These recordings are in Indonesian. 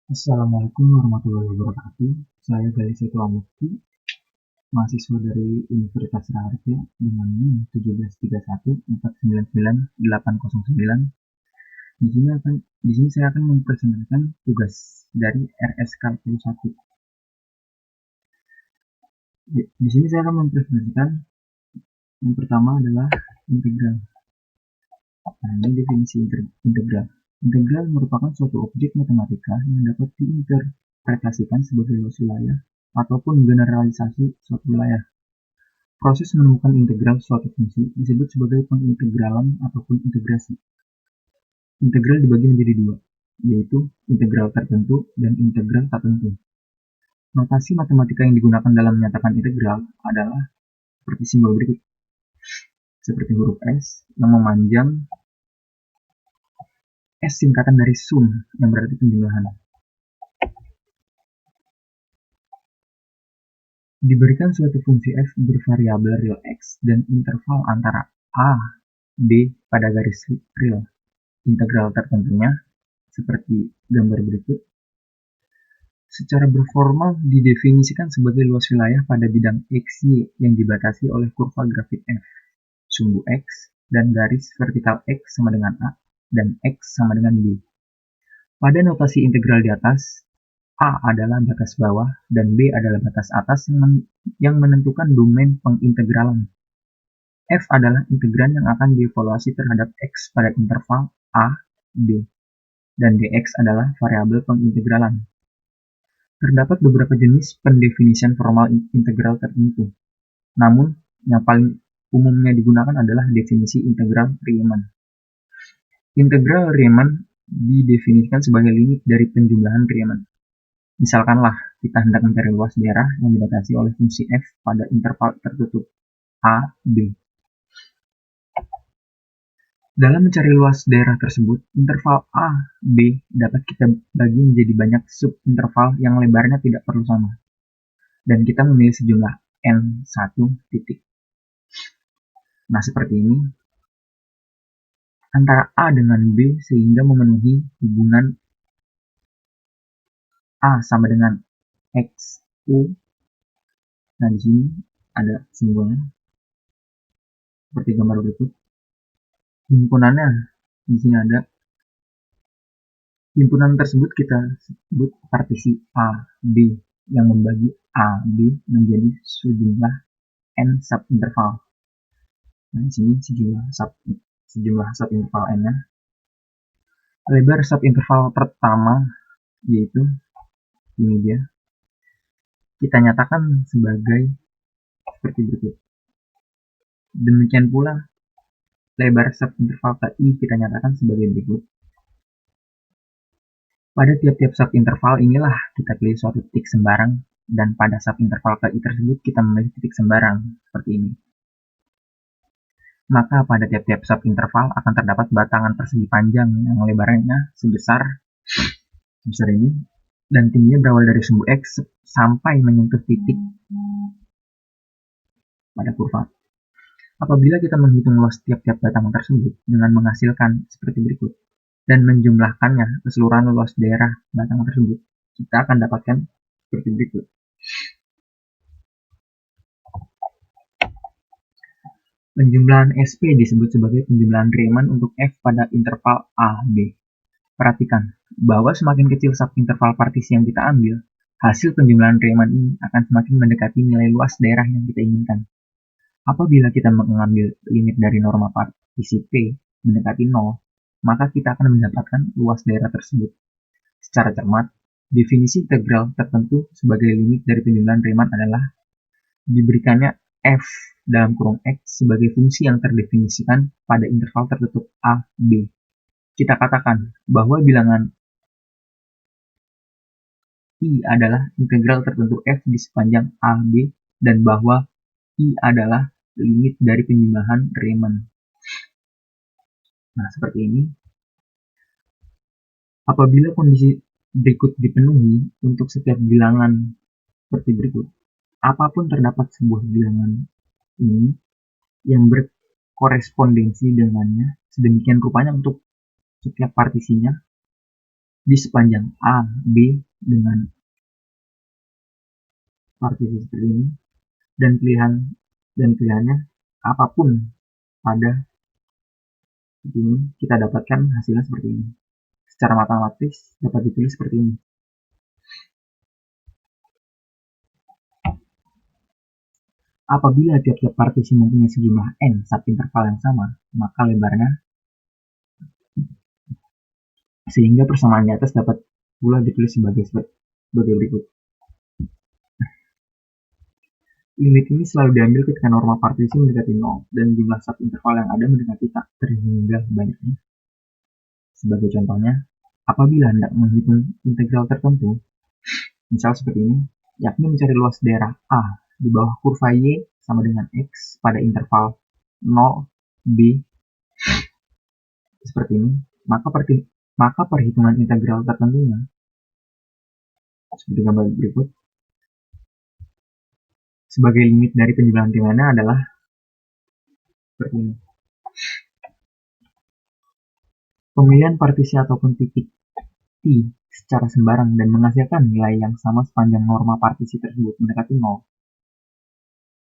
Assalamualaikum warahmatullahi wabarakatuh. Saya Galih Setua Mufti, mahasiswa dari Universitas Raharja dengan NIM 1731499 di sini saya akan mempresentasikan tugas dari RS Kalkul 1. Di sini saya akan mempresentasikan yang pertama adalah integral. Nah, ini definisi integral. Integral merupakan suatu objek matematika yang dapat diinterpretasikan sebagai luas wilayah ataupun generalisasi suatu wilayah. Proses menemukan integral suatu fungsi disebut sebagai pengintegralan ataupun integrasi. Integral dibagi menjadi dua, yaitu integral tertentu dan integral tak tentu. Notasi matematika yang digunakan dalam menyatakan integral adalah seperti simbol berikut, seperti huruf S yang memanjang, S singkatan dari sum yang berarti penjumlahan. Diberikan suatu fungsi f bervariabel real x dan interval antara a, b pada garis real. Integral tertentunya seperti gambar berikut, secara berformal didefinisikan sebagai luas wilayah pada bidang XY yang dibatasi oleh kurva grafik f, sumbu x, dan garis vertikal x sama dengan a, dan x sama dengan b. Pada notasi integral di atas, a adalah batas bawah dan b adalah batas atas yang menentukan domain pengintegralan. F adalah integran yang akan dievaluasi terhadap x pada interval a, b, dan dx adalah variabel pengintegralan. Terdapat beberapa jenis pendefinisian formal integral tertentu, namun yang paling umumnya digunakan adalah definisi integral Riemann. Integral Riemann didefinisikan sebagai limit dari penjumlahan Riemann. Misalkanlah kita hendak mencari luas daerah yang dibatasi oleh fungsi f pada interval tertutup a, b. Dalam mencari luas daerah tersebut, interval a, b dapat kita bagi menjadi banyak subinterval yang lebarnya tidak perlu sama, dan kita memilih sejumlah n1 titik. Nah, seperti ini antara a dengan b sehingga memenuhi hubungan a sama dengan x, u. Nah, di sini ada simbolnya seperti gambar berikut. Himpunannya di sini ada. Himpunan tersebut kita sebut partisi a, b yang membagi a, b menjadi sejumlah n subinterval. Nah, di sini sejumlah subinterval n-nya. Lebar subinterval pertama yaitu ini dia. Kita nyatakan sebagai seperti berikut. Demikian pula lebar subinterval KI kita nyatakan sebagai berikut. Pada tiap-tiap subinterval inilah kita pilih suatu titik sembarang, dan pada subinterval KI tersebut kita memilih titik sembarang seperti ini. Maka pada tiap-tiap subinterval akan terdapat batangan persegi panjang yang lebarnya sebesar ini, dan tingginya berawal dari sumbu X sampai menyentuh titik pada kurva. Apabila kita menghitung luas tiap-tiap batangan tersebut dengan menghasilkan seperti berikut, dan menjumlahkannya keseluruhan luas daerah batangan tersebut, kita akan dapatkan seperti berikut. Penjumlahan SP disebut sebagai penjumlahan Riemann untuk f pada interval a, b. Perhatikan bahwa semakin kecil subinterval partisi yang kita ambil, hasil penjumlahan Riemann ini akan semakin mendekati nilai luas daerah yang kita inginkan. Apabila kita mengambil limit dari norma partisi P mendekati 0, maka kita akan mendapatkan luas daerah tersebut. Secara cermat, definisi integral tertentu sebagai limit dari penjumlahan Riemann adalah diberikannya f dalam kurung x sebagai fungsi yang terdefinisikan pada interval tertutup a, b. Kita katakan bahwa bilangan I adalah integral tertentu f di sepanjang a, b, dan bahwa I adalah limit dari penjumlahan Riemann. Nah, seperti ini. Apabila kondisi berikut dipenuhi untuk setiap bilangan seperti berikut, apapun terdapat sebuah bilangan ini yang berkorespondensi dengannya sedemikian rupanya untuk setiap partisinya, di sepanjang A, B dengan partisi seperti ini, dan pilihannya apapun pada ini, kita dapatkan hasilnya seperti ini. Secara matematis dapat ditulis seperti ini. Apabila tiap-tiap partisi mempunyai sejumlah n subinterval yang sama, maka lebarnya, sehingga persamaan di atas dapat pula ditulis sebagai berikut. Limit ini selalu diambil ketika norma partisi mendekati 0 dan jumlah subinterval yang ada mendekati tak terhingga banyaknya. Sebagai contohnya, apabila hendak menghitung integral tertentu, misal seperti ini, yakni mencari luas daerah A di bawah kurva Y sama dengan X pada interval 0, B, seperti ini, maka perhitungan integral tertentunya, seperti gambar berikut, sebagai limit dari penjumlahan timana adalah seperti ini. Pemilihan partisi ataupun titik T secara sembarang dan menghasilkan nilai yang sama sepanjang norma partisi tersebut mendekati 0.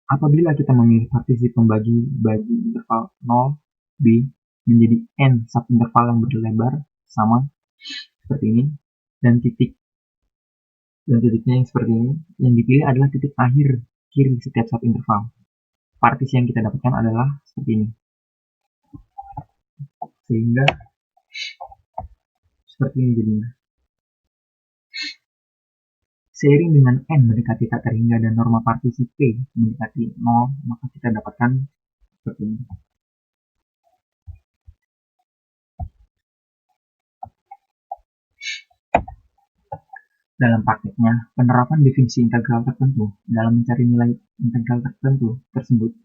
Apabila kita memilih partisi pembagi bagi interval 0, B menjadi n subinterval yang berlebar sama seperti ini, dan titiknya yang seperti ini, yang dipilih adalah titik akhir kiri setiap subinterval. Partisi yang kita dapatkan adalah seperti ini. Sehingga seperti ini jadinya. Seiring dengan n mendekati tak terhingga dan norma partisi P mendekati 0, maka kita dapatkan seperti ini. Dalam prakteknya, penerapan definisi integral tertentu dalam mencari nilai integral tertentu tersebut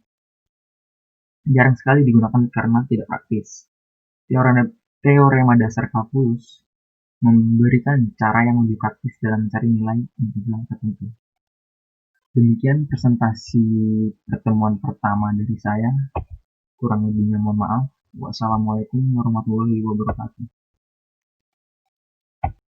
jarang sekali digunakan karena tidak praktis. Teorema dasar kalkulus memberikan cara yang lebih praktis dalam mencari nilai integral tertentu. Demikian presentasi pertemuan pertama dari saya. Kurang lebihnya mohon maaf. Wassalamualaikum warahmatullahi wabarakatuh.